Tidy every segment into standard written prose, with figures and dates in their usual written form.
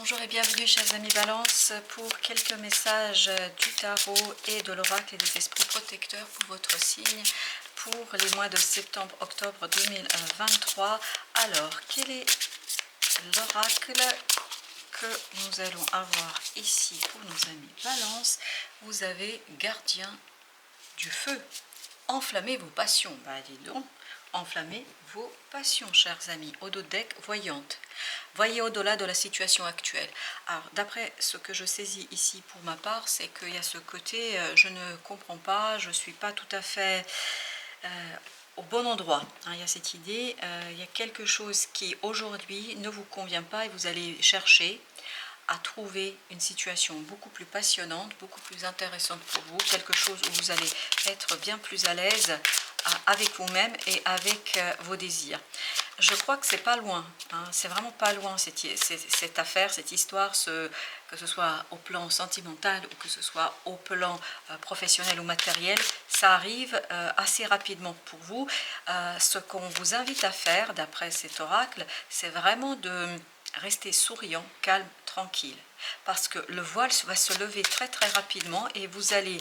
Bonjour et bienvenue chers amis Balance pour quelques messages du tarot et de l'oracle et des esprits protecteurs pour votre signe pour les mois de septembre-octobre 2023. Alors, quel est l'oracle que nous allons avoir ici pour nos amis Balance? Vous avez gardien du feu. Enflammez vos passions. Bah dis donc, enflammez vos passions, chers amis. Au dos de deck, voyante. Voyez au-delà de la situation actuelle. Alors, d'après ce que je saisis ici pour ma part, c'est qu'il y a ce côté, je ne comprends pas, je ne suis pas tout à fait au bon endroit. Hein, il y a cette idée, il y a quelque chose qui aujourd'hui ne vous convient pas et vous allez chercher à trouver une situation beaucoup plus passionnante, beaucoup plus intéressante pour vous, quelque chose où vous allez être bien plus à l'aise avec vous-même et avec vos désirs. Je crois que c'est pas loin, hein, c'est vraiment pas loin cette affaire, cette histoire, que ce soit au plan sentimental ou que ce soit au plan professionnel ou matériel, ça arrive assez rapidement pour vous. Ce qu'on vous invite à faire, d'après cet oracle, c'est vraiment de rester souriant, calme, tranquille. Parce que le voile va se lever très très rapidement et vous allez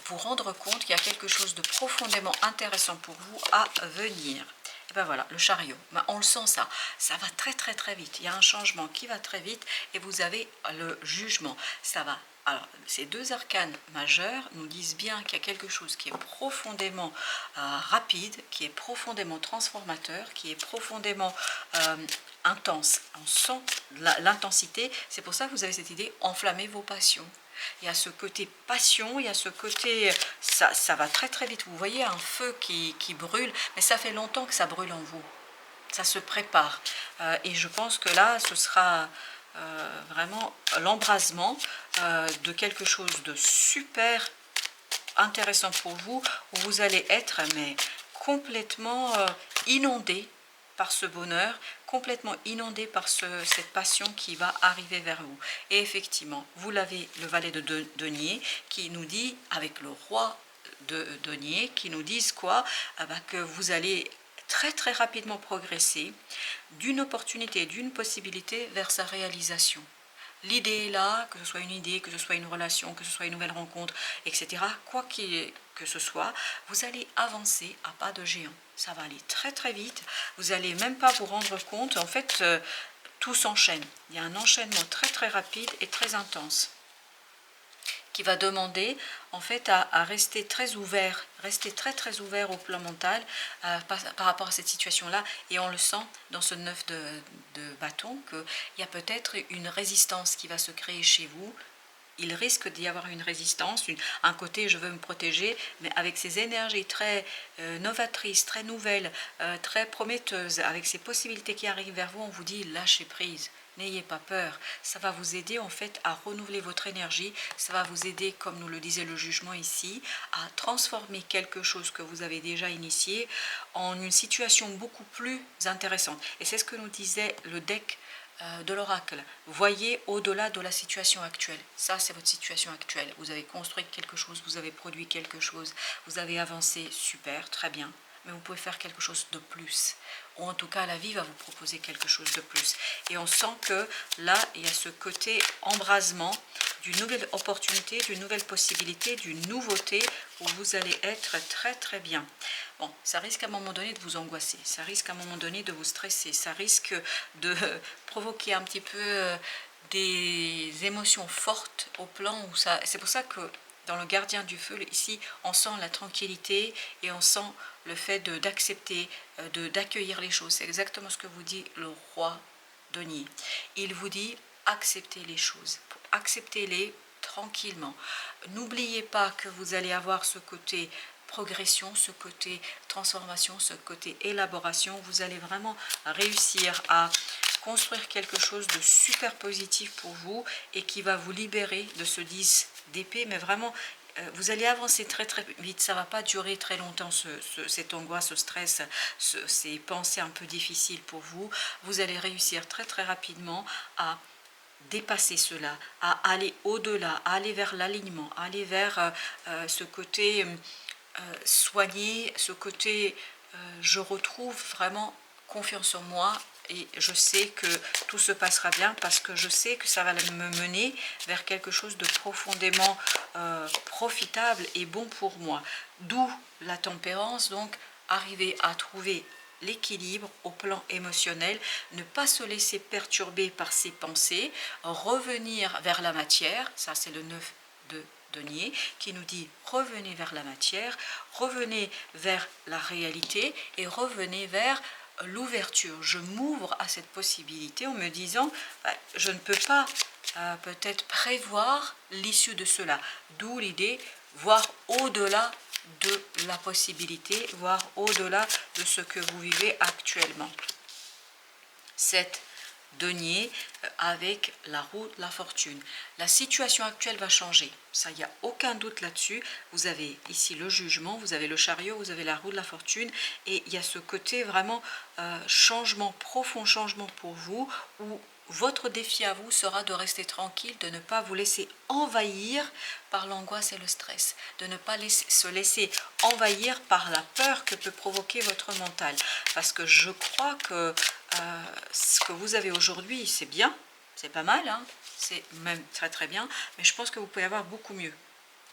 vous rendre compte qu'il y a quelque chose de profondément intéressant pour vous à venir. Et ben voilà, le chariot, ben on le sent ça va très très très vite. Il y a un changement qui va très vite et vous avez le jugement. Ça va. Alors, ces deux arcanes majeurs nous disent bien qu'il y a quelque chose qui est profondément rapide, qui est profondément transformateur, qui est profondément intense. On sent l'intensité. C'est pour ça que vous avez cette idée, enflammez vos passions. Il y a ce côté passion, il y a ce côté, ça va très très vite. Vous voyez un feu qui brûle, mais ça fait longtemps que ça brûle en vous. Ça se prépare. Et je pense que là, ce sera vraiment l'embrasement de quelque chose de super intéressant pour vous, où vous allez être mais complètement inondé par ce bonheur, complètement inondé par cette passion qui va arriver vers vous. Et effectivement, vous l'avez, le valet de denier qui nous dit, avec le roi de denier, qui nous disent quoi? Que vous allez très très rapidement progresser d'une opportunité, d'une possibilité vers sa réalisation. L'idée est là, que ce soit une idée, que ce soit une relation, que ce soit une nouvelle rencontre, etc. Quoi que ce soit, vous allez avancer à pas de géant. Ça va aller très très vite. Vous n'allez même pas vous rendre compte. En fait, tout s'enchaîne. Il y a un enchaînement très très rapide et très intense qui va demander en fait à rester très ouvert, rester très très ouvert au plan mental par rapport à cette situation-là. Et on le sent dans ce 9 de bâton qu'il y a peut-être une résistance qui va se créer chez vous. Il risque d'y avoir une résistance, un côté je veux me protéger, mais avec ces énergies très novatrices, très nouvelles, très prometteuses, avec ces possibilités qui arrivent vers vous, on vous dit lâchez prise. N'ayez pas peur, ça va vous aider en fait à renouveler votre énergie, ça va vous aider, comme nous le disait le jugement ici, à transformer quelque chose que vous avez déjà initié en une situation beaucoup plus intéressante. Et c'est ce que nous disait le deck de l'oracle. Voyez au-delà de la situation actuelle. Ça, c'est votre situation actuelle. Vous avez construit quelque chose, vous avez produit quelque chose, vous avez avancé, super, très bien. Mais vous pouvez faire quelque chose de plus. Ou en tout cas, la vie va vous proposer quelque chose de plus. Et on sent que là, il y a ce côté embrasement d'une nouvelle opportunité, d'une nouvelle possibilité, d'une nouveauté où vous allez être très très bien. Bon, ça risque à un moment donné de vous angoisser, ça risque à un moment donné de vous stresser, ça risque de provoquer un petit peu des émotions fortes au plan où ça... C'est pour ça que dans le gardien du feu, ici, on sent la tranquillité et on sent le fait d'accepter, d'accueillir les choses. C'est exactement ce que vous dit le roi denier. Il vous dit acceptez les choses, acceptez-les tranquillement. N'oubliez pas que vous allez avoir ce côté progression, ce côté transformation, ce côté élaboration. Vous allez vraiment réussir à construire quelque chose de super positif pour vous et qui va vous libérer de ce 10 d'épée, mais vraiment vous allez avancer très très vite, ça ne va pas durer très longtemps cette angoisse, ce stress, ces pensées un peu difficiles pour vous. Vous allez réussir très très rapidement à dépasser cela, à aller au-delà, à aller vers l'alignement, à aller vers ce côté soigné, ce côté je retrouve vraiment confiance en moi, et je sais que tout se passera bien parce que je sais que ça va me mener vers quelque chose de profondément profitable et bon pour moi. D'où la tempérance, donc arriver à trouver l'équilibre au plan émotionnel, ne pas se laisser perturber par ses pensées, revenir vers la matière, ça c'est le 9 de denier qui nous dit revenez vers la matière, revenez vers la réalité et revenez vers l'ouverture. Je m'ouvre à cette possibilité en me disant je ne peux pas peut-être prévoir l'issue de cela, d'où l'idée voir au-delà de la possibilité, voir au-delà de ce que vous vivez actuellement. 7 denier avec la roue de la fortune. La situation actuelle va changer, ça, il n'y a aucun doute là-dessus. Vous avez ici le jugement, vous avez le chariot, vous avez la roue de la fortune, et il y a ce côté vraiment changement, profond changement pour vous, où votre défi à vous sera de rester tranquille, de ne pas vous laisser envahir par l'angoisse et le stress, de ne pas se laisser envahir par la peur que peut provoquer votre mental. Parce que je crois que ce que vous avez aujourd'hui, c'est bien, c'est pas mal, hein, c'est même très très bien, mais je pense que vous pouvez avoir beaucoup mieux.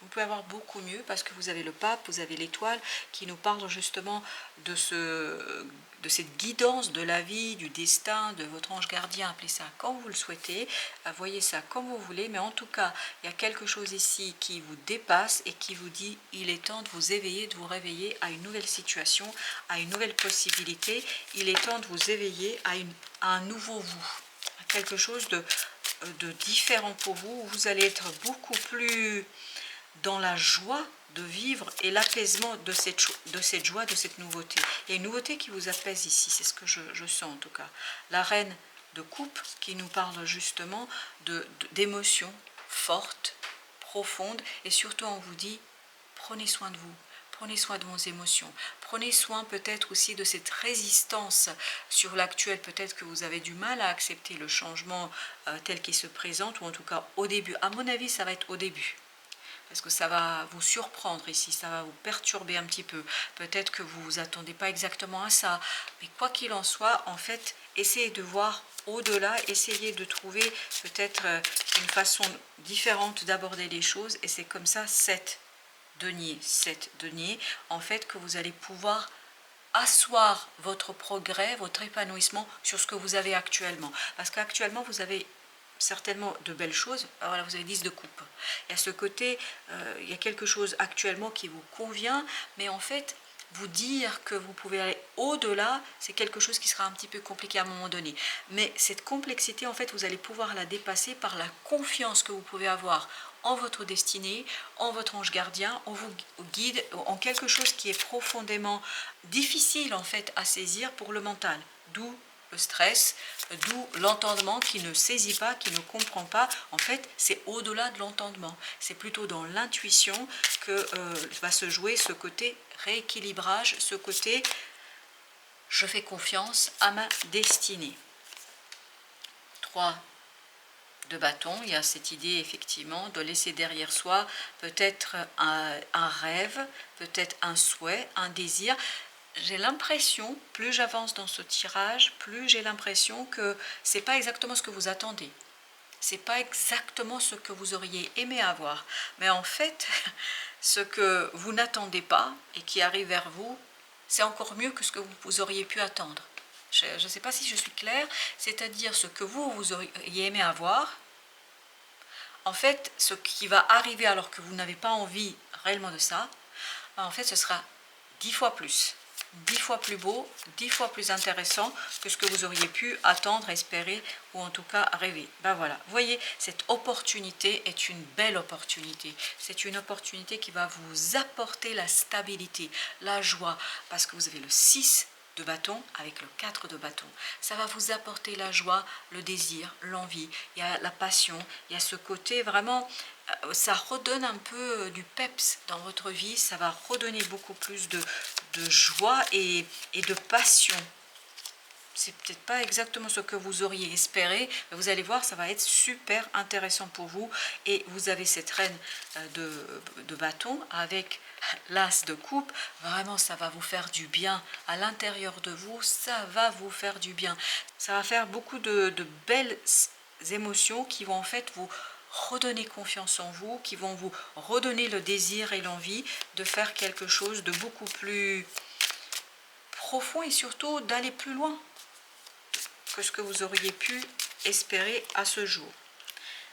Vous pouvez avoir beaucoup mieux parce que vous avez le pape, vous avez l'étoile qui nous parle justement de cette guidance de la vie, du destin, de votre ange gardien, appelez ça quand vous le souhaitez, voyez ça comme vous voulez, mais en tout cas, il y a quelque chose ici qui vous dépasse et qui vous dit il est temps de vous éveiller, de vous réveiller à une nouvelle situation, à une nouvelle possibilité, il est temps de vous éveiller à un nouveau vous, à quelque chose de différent pour vous, où vous allez être beaucoup plus dans la joie de vivre et l'apaisement de cette joie, de cette nouveauté. Il y a une nouveauté qui vous apaise ici, c'est ce que je sens en tout cas. La reine de coupe qui nous parle justement d'émotions fortes, profondes, et surtout on vous dit, prenez soin de vous. Prenez soin de vos émotions. Prenez soin peut-être aussi de cette résistance sur l'actuel. Peut-être que vous avez du mal à accepter le changement tel qu'il se présente, ou en tout cas au début. À mon avis, ça va être au début. Parce que ça va vous surprendre ici, ça va vous perturber un petit peu. Peut-être que vous ne vous attendez pas exactement à ça. Mais quoi qu'il en soit, en fait, essayez de voir au-delà, essayez de trouver peut-être une façon différente d'aborder les choses. Et c'est comme ça, 7 deniers, en fait, que vous allez pouvoir asseoir votre progrès, votre épanouissement sur ce que vous avez actuellement. Parce qu'actuellement, vous avez certainement de belles choses. Alors voilà, vous avez 10 de coupe. Il y a ce côté, il y a quelque chose actuellement qui vous convient, mais en fait, vous dire que vous pouvez aller au-delà, c'est quelque chose qui sera un petit peu compliqué à un moment donné. Mais cette complexité, en fait, vous allez pouvoir la dépasser par la confiance que vous pouvez avoir en votre destinée, en votre ange gardien, en vous guide, en quelque chose qui est profondément difficile, en fait, à saisir pour le mental. D'où le stress, d'où l'entendement qui ne saisit pas, qui ne comprend pas. En fait, c'est au-delà de l'entendement. C'est plutôt dans l'intuition que va se jouer ce côté rééquilibrage, ce côté je fais confiance à ma destinée. 3 de bâton, il y a cette idée effectivement de laisser derrière soi peut-être un rêve, peut-être un souhait, un désir. J'ai l'impression, plus j'avance dans ce tirage, plus j'ai l'impression que c'est pas exactement ce que vous attendez. C'est pas exactement ce que vous auriez aimé avoir. Mais en fait, ce que vous n'attendez pas et qui arrive vers vous, c'est encore mieux que ce que vous auriez pu attendre. Je ne sais pas si je suis claire, c'est-à-dire ce que vous auriez aimé avoir, en fait, ce qui va arriver alors que vous n'avez pas envie réellement de ça, en fait, ce sera 10 fois plus. 10 fois plus beau, 10 fois plus intéressant que ce que vous auriez pu attendre, espérer ou en tout cas rêver. Ben voilà, vous voyez, cette opportunité est une belle opportunité. C'est une opportunité qui va vous apporter la stabilité, la joie, parce que vous avez le 6 de bâton avec le 4 de bâton. Ça va vous apporter la joie, le désir, l'envie, il y a la passion, il y a ce côté vraiment, ça redonne un peu du peps dans votre vie, ça va redonner beaucoup plus de joie et de passion. C'est peut-être pas exactement ce que vous auriez espéré, mais vous allez voir, ça va être super intéressant pour vous. Et vous avez cette reine de bâton avec l'as de coupe, vraiment ça va vous faire du bien à l'intérieur de vous, ça va vous faire du bien. Ça va faire beaucoup de belles émotions qui vont en fait vous redonner confiance en vous, qui vont vous redonner le désir et l'envie de faire quelque chose de beaucoup plus profond et surtout d'aller plus loin que ce que vous auriez pu espérer à ce jour.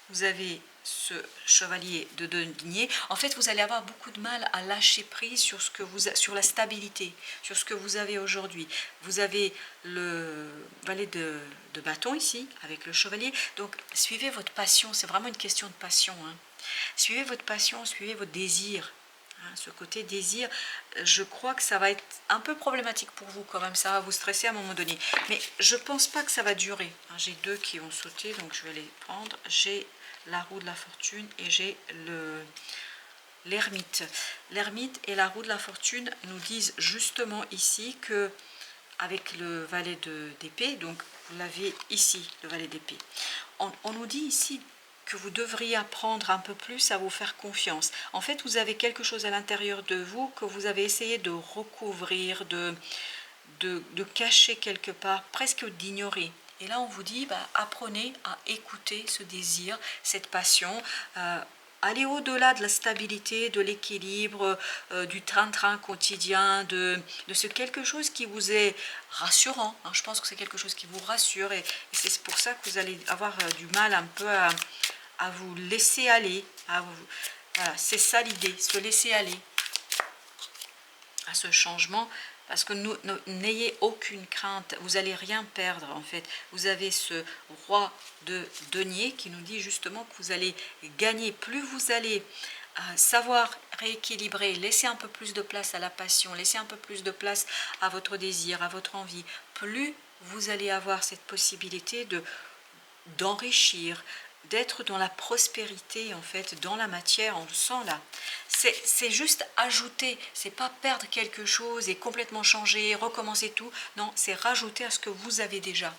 Vous avez ce chevalier de denier. En fait, vous allez avoir beaucoup de mal à lâcher prise sur ce que sur la stabilité, sur ce que vous avez aujourd'hui. Vous avez le valet de bâton ici, avec le chevalier. Donc, suivez votre passion. C'est vraiment une question de passion, hein. Suivez votre passion, suivez votre désir. Ce côté désir, je crois que ça va être un peu problématique pour vous quand même, ça va vous stresser à un moment donné. Mais je pense pas que ça va durer. J'ai deux qui ont sauté, donc je vais les prendre. J'ai la roue de la fortune et j'ai l'ermite. L'ermite et la roue de la fortune nous disent justement ici que, avec le valet d'épée, donc vous l'avez ici, le valet d'épée, on nous dit ici que vous devriez apprendre un peu plus à vous faire confiance. En fait, vous avez quelque chose à l'intérieur de vous que vous avez essayé de recouvrir, de cacher quelque part, presque d'ignorer. Et là, on vous dit, apprenez à écouter ce désir, cette passion, allez au-delà de la stabilité, de l'équilibre, du train-train quotidien, de ce quelque chose qui vous est rassurant. Je pense que c'est quelque chose qui vous rassure et c'est pour ça que vous allez avoir du mal un peu à vous laisser aller. Voilà, c'est ça l'idée, se laisser aller à ce changement. Parce que n'ayez aucune crainte, vous n'allez rien perdre en fait. Vous avez ce roi de denier qui nous dit justement que vous allez gagner. Plus vous allez savoir rééquilibrer, laisser un peu plus de place à la passion, laisser un peu plus de place à votre désir, à votre envie, plus vous allez avoir cette possibilité d'enrichir, d'être dans la prospérité en fait, dans la matière, on le sent là. C'est juste ajouter, c'est pas perdre quelque chose et complètement changer, recommencer tout, non, c'est rajouter à ce que vous avez déjà.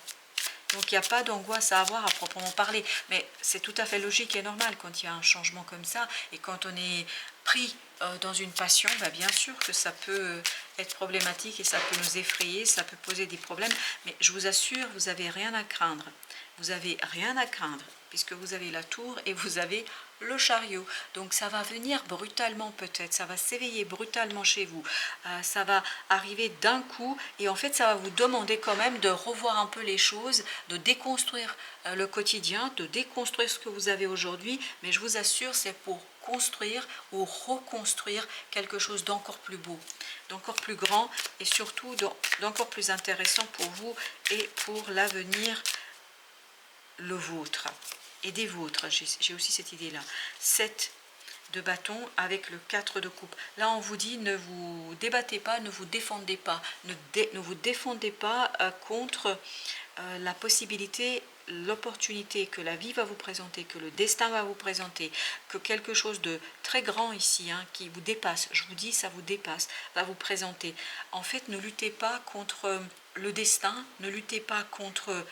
Donc il n'y a pas d'angoisse à avoir à proprement parler, mais c'est tout à fait logique et normal quand il y a un changement comme ça et quand on est pris dans une passion, bien sûr que ça peut être problématique et ça peut nous effrayer, ça peut poser des problèmes, mais je vous assure, vous n'avez rien à craindre. Vous n'avez rien à craindre puisque vous avez la tour et vous avez le chariot. Donc ça va venir brutalement peut-être, ça va s'éveiller brutalement chez vous, ça va arriver d'un coup et en fait ça va vous demander quand même de revoir un peu les choses, de déconstruire le quotidien, de déconstruire ce que vous avez aujourd'hui, mais je vous assure c'est pour construire ou reconstruire quelque chose d'encore plus beau, d'encore plus grand et surtout d'encore plus intéressant pour vous et pour l'avenir, le vôtre et des vôtres. J'ai aussi cette idée là. 7 de bâton avec le 4 de coupe. Là on vous dit ne vous débattez pas, ne vous défendez pas, ne vous défendez pas contre la possibilité, l'opportunité que la vie va vous présenter, que le destin va vous présenter, que quelque chose de très grand ici, qui vous dépasse, je vous dis ça vous dépasse, va vous présenter. En fait, ne luttez pas contre le destin, ne luttez pas contre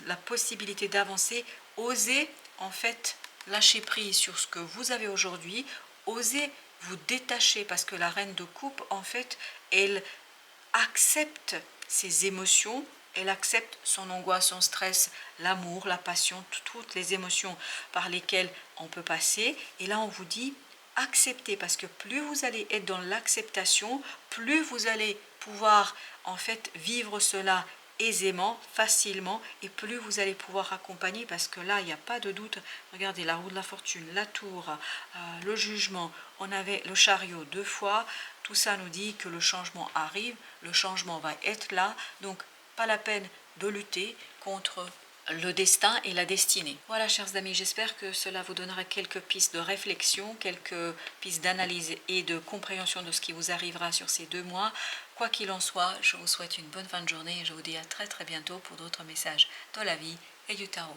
la possibilité d'avancer, osez en fait lâcher prise sur ce que vous avez aujourd'hui, osez vous détacher parce que la reine de coupe en fait elle accepte ses émotions, elle accepte son angoisse, son stress, l'amour, la passion, toutes les émotions par lesquelles on peut passer. Et là, on vous dit acceptez, parce que plus vous allez être dans l'acceptation, plus vous allez pouvoir en fait vivre cela aisément, facilement, et plus vous allez pouvoir accompagner, parce que là, il n'y a pas de doute. Regardez, la roue de la fortune, la tour, le jugement, on avait le chariot 2 fois, tout ça nous dit que le changement arrive, le changement va être là, donc pas la peine de lutter contre le destin et la destinée. Voilà, chers amis, j'espère que cela vous donnera quelques pistes de réflexion, quelques pistes d'analyse et de compréhension de ce qui vous arrivera sur ces 2 mois. Quoi qu'il en soit, je vous souhaite une bonne fin de journée et je vous dis à très très bientôt pour d'autres messages de la vie et du tarot.